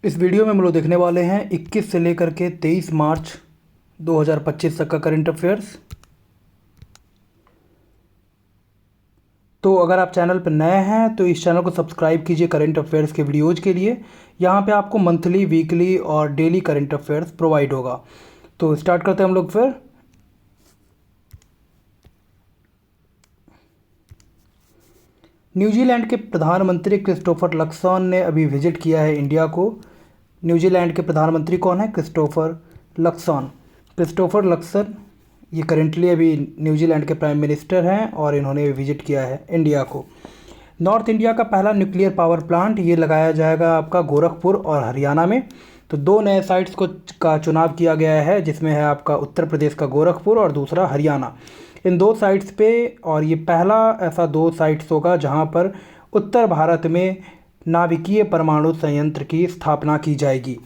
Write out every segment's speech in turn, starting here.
इस वीडियो में हम लोग देखने वाले हैं 21 से लेकर के 23 मार्च 2025 तक का करंट अफेयर्स। तो अगर आप चैनल पर नए हैं तो इस चैनल को सब्सक्राइब कीजिए करंट अफेयर्स के वीडियोज़ के लिए। यहाँ पे आपको मंथली, वीकली और डेली करंट अफेयर्स प्रोवाइड होगा। तो स्टार्ट करते हैं हम लोग फिर। न्यूजीलैंड के प्रधानमंत्री क्रिस्टोफर लक्सन ने अभी विजिट किया है इंडिया को। न्यूजीलैंड के प्रधानमंत्री कौन है? Christopher Luxon. क्रिस्टोफर लक्सन ये करेंटली अभी न्यूजीलैंड के प्राइम मिनिस्टर हैं और इन्होंने विजिट किया है इंडिया को। नॉर्थ इंडिया का पहला न्यूक्लियर पावर प्लांट ये लगाया जाएगा आपका गोरखपुर और हरियाणा में। तो दो नए साइट्स का चुनाव किया गया है, जिसमें है आपका उत्तर प्रदेश का गोरखपुर और दूसरा हरियाणा। इन दो साइट्स पे, और ये पहला ऐसा दो साइट्स होगा जहां पर उत्तर भारत में नाभिकीय परमाणु संयंत्र की स्थापना की जाएगी।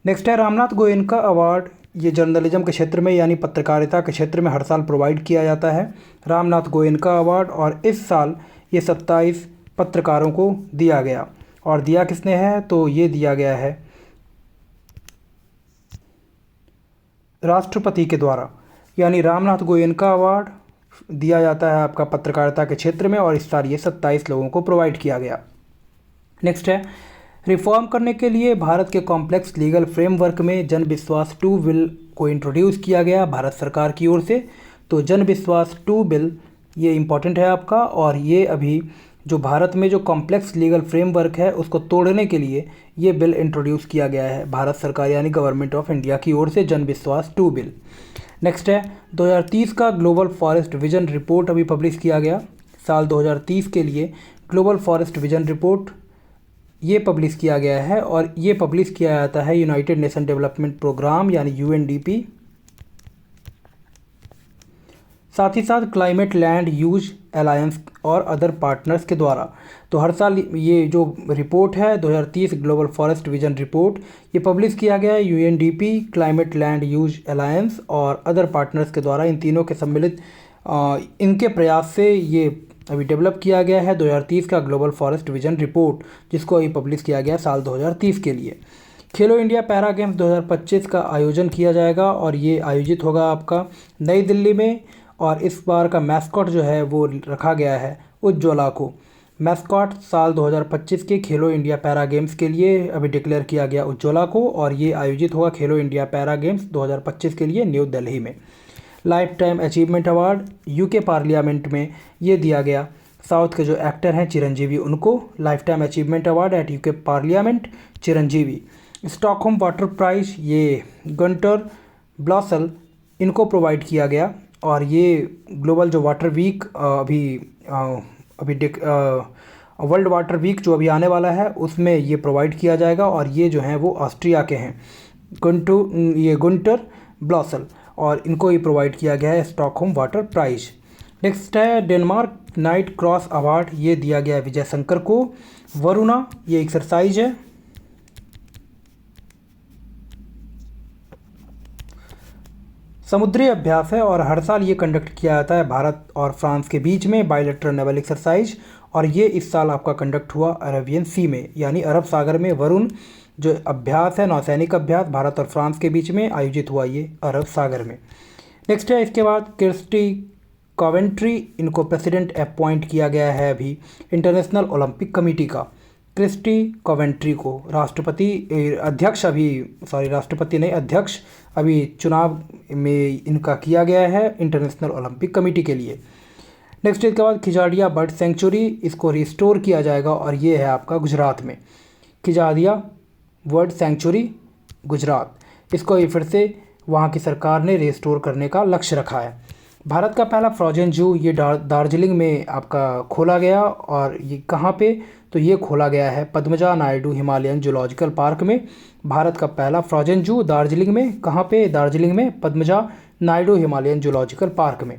नेक्स्ट है रामनाथ गोयनका अवार्ड। ये जर्नलिज्म के क्षेत्र में यानी पत्रकारिता के क्षेत्र में हर साल प्रोवाइड किया जाता है रामनाथ गोयनका अवार्ड, और इस साल ये 27 पत्रकारों को दिया गया। और दिया किसने है? तो ये दिया गया है राष्ट्रपति के द्वारा। यानी रामनाथ गोयनका अवार्ड दिया जाता है आपका पत्रकारिता के क्षेत्र में, और इस साल ये 27 लोगों को प्रोवाइड किया गया। नेक्स्ट है रिफॉर्म करने के लिए भारत के कॉम्प्लेक्स लीगल फ्रेमवर्क में जन विश्वास 2 बिल को इंट्रोड्यूस किया गया भारत सरकार की ओर से। तो जन विश्वास 2 बिल ये इम्पॉर्टेंट है आपका, और ये अभी जो भारत में जो कॉम्प्लेक्स लीगल फ्रेमवर्क है उसको तोड़ने के लिए ये बिल इंट्रोड्यूस किया गया है भारत सरकार यानी गवर्नमेंट ऑफ इंडिया की ओर से, जन विश्वास 2 बिल। नेक्स्ट है 2030 का ग्लोबल फॉरेस्ट विजन रिपोर्ट अभी पब्लिश किया गया। साल 2030 के लिए ग्लोबल फॉरेस्ट विजन रिपोर्ट ये पब्लिश किया गया है, और ये पब्लिश किया जाता है यूनाइटेड नेशन डेवलपमेंट प्रोग्राम यानी यूएनडीपी, साथ ही साथ क्लाइमेट लैंड यूज अलायंस और अदर पार्टनर्स के द्वारा। तो हर साल ये जो रिपोर्ट है 2030 ग्लोबल फॉरेस्ट विजन रिपोर्ट ये पब्लिश किया गया है UNDP, climate land use alliance और अदर पार्टनर्स के द्वारा। इन तीनों के सम्मिलित इनके प्रयास से ये अभी डेवलप किया गया है 2030 का ग्लोबल फॉरेस्ट विजन रिपोर्ट, जिसको अभी पब्लिश किया गया साल 2030 के लिए। खेलो इंडिया पैरा गेम्स 2025 का आयोजन किया जाएगा, और ये आयोजित होगा आपका नई दिल्ली में। और इस बार का मैस्कॉट जो है वो रखा गया है उज्ज्वला को। मैस्कॉट साल 2025 के खेलो इंडिया पैरा गेम्स के लिए अभी डिक्लेयर किया गया उज्ज्वला को, और ये आयोजित होगा खेलो इंडिया पैरा गेम्स 2025 के लिए न्यू दिल्ली में। Life time achievement award UK parliament में ये दिया गया। साउथ के जो एक्टर हैं चिरंजीवी, उनको lifetime achievement award at UK parliament Chiranjeevi. Stockholm water prize ये गंटर ब्लॉसल इनको प्रोवाइड किया गया, और ये ग्लोबल जो वाटर वीक अभी वर्ल्ड वाटर वीक जो अभी आने वाला है उसमें ये प्रोवाइड किया जाएगा, और ये जो हैं वो ऑस्ट्रिया के हैं गुंटर ब्लॉसल, और इनको ये प्रोवाइड किया गया है स्टॉकहोम वाटर प्राइज। नेक्स्ट है डेनमार्क नाइट क्रॉस अवार्ड, ये दिया गया है विजय शंकर को। वरुणा ये एक्सरसाइज है। समुद्री अभ्यास है, और हर साल ये कंडक्ट किया जाता है भारत और फ्रांस के बीच में बायलैटरल नेवल एक्सरसाइज, और ये इस साल आपका कंडक्ट हुआ अरेबियन सी में यानी अरब सागर में। वरुण जो अभ्यास है नौसैनिक अभ्यास भारत और फ्रांस के बीच में आयोजित हुआ ये अरब सागर में। नेक्स्ट है इसके बाद क्रिस्टी कॉवेंट्री, इनको प्रेसिडेंट अपॉइंट किया गया है अभी इंटरनेशनल ओलंपिक कमेटी का। क्रिस्टी कॉवेंट्री को अध्यक्ष अभी चुनाव में इनका किया गया है इंटरनेशनल ओलंपिक कमेटी के लिए। नेक्स्ट इसके बाद खिजाडिया बर्ड सेंचुरी, इसको रिस्टोर किया जाएगा, और ये है आपका गुजरात में। खिजाडिया बर्ड सेंचुरी गुजरात, इसको ये फिर से वहाँ की सरकार ने रिस्टोर करने का लक्ष्य रखा है। भारत का पहला फ्रोजन जू ये दार्जिलिंग में आपका खोला गया, और ये कहाँ पे? तो ये खोला गया है Padmaja Naidu Himalayan zoological park में। भारत का पहला फ्रोजन जू दार्जिलिंग में, कहाँ पे? दार्जिलिंग में Padmaja Naidu Himalayan zoological park में।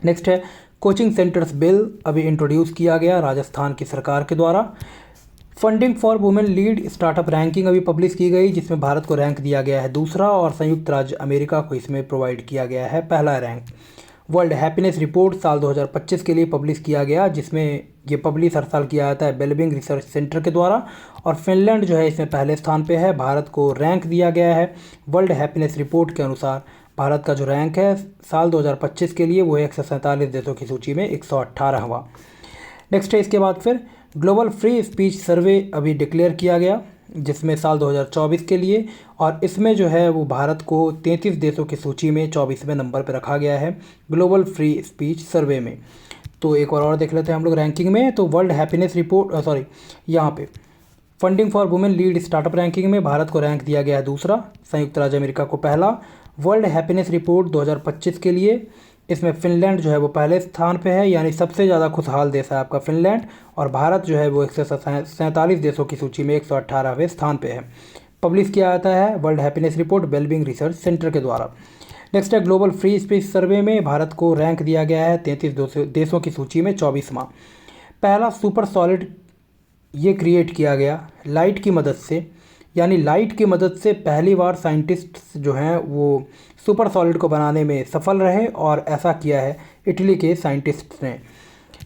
नेक्स्ट है कोचिंग सेंटर्स बिल अभी इंट्रोड्यूस किया गया राजस्थान की सरकार के द्वारा। Funding for women lead startup ranking अभी पब्लिश की गई, जिसमें भारत को रैंक दिया गया है दूसरा, और संयुक्त राज्य अमेरिका को इसमें प्रोवाइड किया गया है पहला रैंक। वर्ल्ड हैप्पीनेस रिपोर्ट साल 2025 के लिए पब्लिश किया गया, जिसमें ये पब्लिश हर साल किया जाता है वेलबींग रिसर्च सेंटर के द्वारा। और फिनलैंड जो है इसमें पहले स्थान पे है। भारत को रैंक दिया गया है वर्ल्ड हैप्पीनेस रिपोर्ट के अनुसार। भारत का जो रैंक है साल 2025 के लिए वो है 147 देशों की सूची में 118वां। नेक्स्ट है इसके बाद फिर ग्लोबल फ्री स्पीच सर्वे अभी डिक्लेयर किया गया, जिसमें साल 2024 के लिए, और इसमें जो है वो भारत को 33 देशों की सूची में 24वें नंबर पर रखा गया है ग्लोबल फ्री स्पीच सर्वे में। तो एक और देख लेते हैं हम लोग रैंकिंग में। तो वर्ल्ड हैप्पीनेस रिपोर्ट यहाँ पे funding for women lead startup ranking में भारत को रैंक दिया गया है दूसरा, संयुक्त राज्य अमेरिका को पहला। वर्ल्ड हैप्पीनेस रिपोर्ट 2025 के लिए इसमें फिनलैंड जो है वो पहले स्थान पे है, यानी सबसे ज़्यादा खुशहाल देश है आपका फिनलैंड। और भारत जो है वो 147 देशों की सूची में 118वें स्थान पे है। पब्लिश किया जाता है world happiness report wellbeing research centre के द्वारा। नेक्स्ट है ग्लोबल फ्री स्पीच सर्वे में भारत को रैंक दिया गया है 33 देशों की सूची में 24वां। पहला सुपर सॉलिड ये क्रिएट किया गया लाइट की मदद से, यानी लाइट की मदद से पहली बार साइंटिस्ट जो हैं वो सुपर सॉलिड को बनाने में सफल रहे, और ऐसा किया है इटली के साइंटिस्ट ने।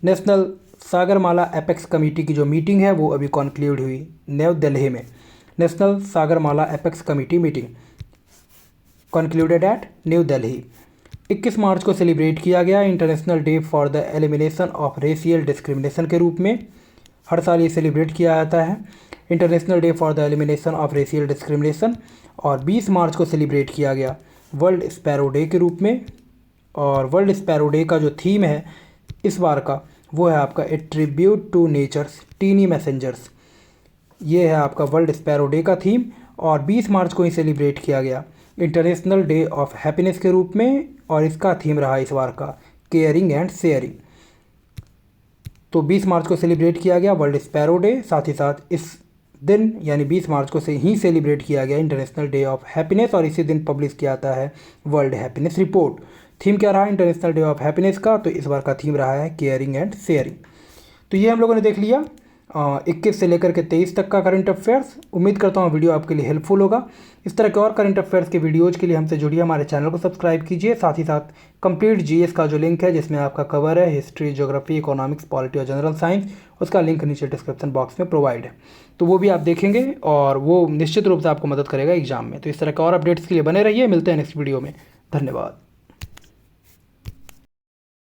नेशनल सागरमाला एपेक्स कमेटी की जो मीटिंग है वो अभी कॉन्क्लूड हुई नई दिल्ली में। National Sagarmala apex committee meeting concluded at New Delhi. 21 March को सेलिब्रेट किया गया international day for the elimination of racial discrimination के रूप में। हर साल ये सेलिब्रेट किया जाता है international day for the elimination of racial discrimination. और 20 मार्च को सेलिब्रेट किया गया वर्ल्ड स्पैरो डे के रूप में। और वर्ल्ड स्पैरो डे का जो थीम है इस बार का वो है आपका a tribute to nature's tiny messengers. ये है आपका वर्ल्ड स्पैरो डे का थीम, और 20 मार्च को ही सेलिब्रेट किया गया इंटरनेशनल डे ऑफ हैप्पीनेस के रूप में। और इसका थीम रहा इस बार का केयरिंग एंड शेयरिंग। तो 20 मार्च को सेलिब्रेट किया गया वर्ल्ड स्पैरो डे। साथ ही साथ इस दिन यानी 20 मार्च को से ही सेलिब्रेट किया गया इंटरनेशनल डे ऑफ हैप्पीनेस, और इसी दिन पब्लिश किया जाता है वर्ल्ड हैप्पीनेस रिपोर्ट। थीम क्या रहा इंटरनेशनल डे ऑफ हैप्पीनेस का? तो इस बार का थीम रहा है केयरिंग एंड शेयरिंग। तो ये हम लोगों ने देख लिया 21 से लेकर के 23 तक का करंट अफेयर्स। उम्मीद करता हूँ वीडियो आपके लिए हेल्पफुल होगा। इस तरह के और करंट अफेयर्स के वीडियोज़ के लिए हमसे जुड़िए, हमारे चैनल को सब्सक्राइब कीजिए। साथ ही साथ कंप्लीट जीएस का जो लिंक है जिसमें आपका कवर है हिस्ट्री, ज्योग्राफी, इकोनॉमिक्स, पॉलिटी और जनरल साइंस, उसका लिंक नीचे डिस्क्रिप्शन बॉक्स में प्रोवाइड है, तो वो भी आप देखेंगे और वो निश्चित रूप से आपको मदद करेगा एग्जाम में। तो इस तरह के और अपडेट्स के लिए बने रहिए। मिलते हैं नेक्स्ट वीडियो में। धन्यवाद।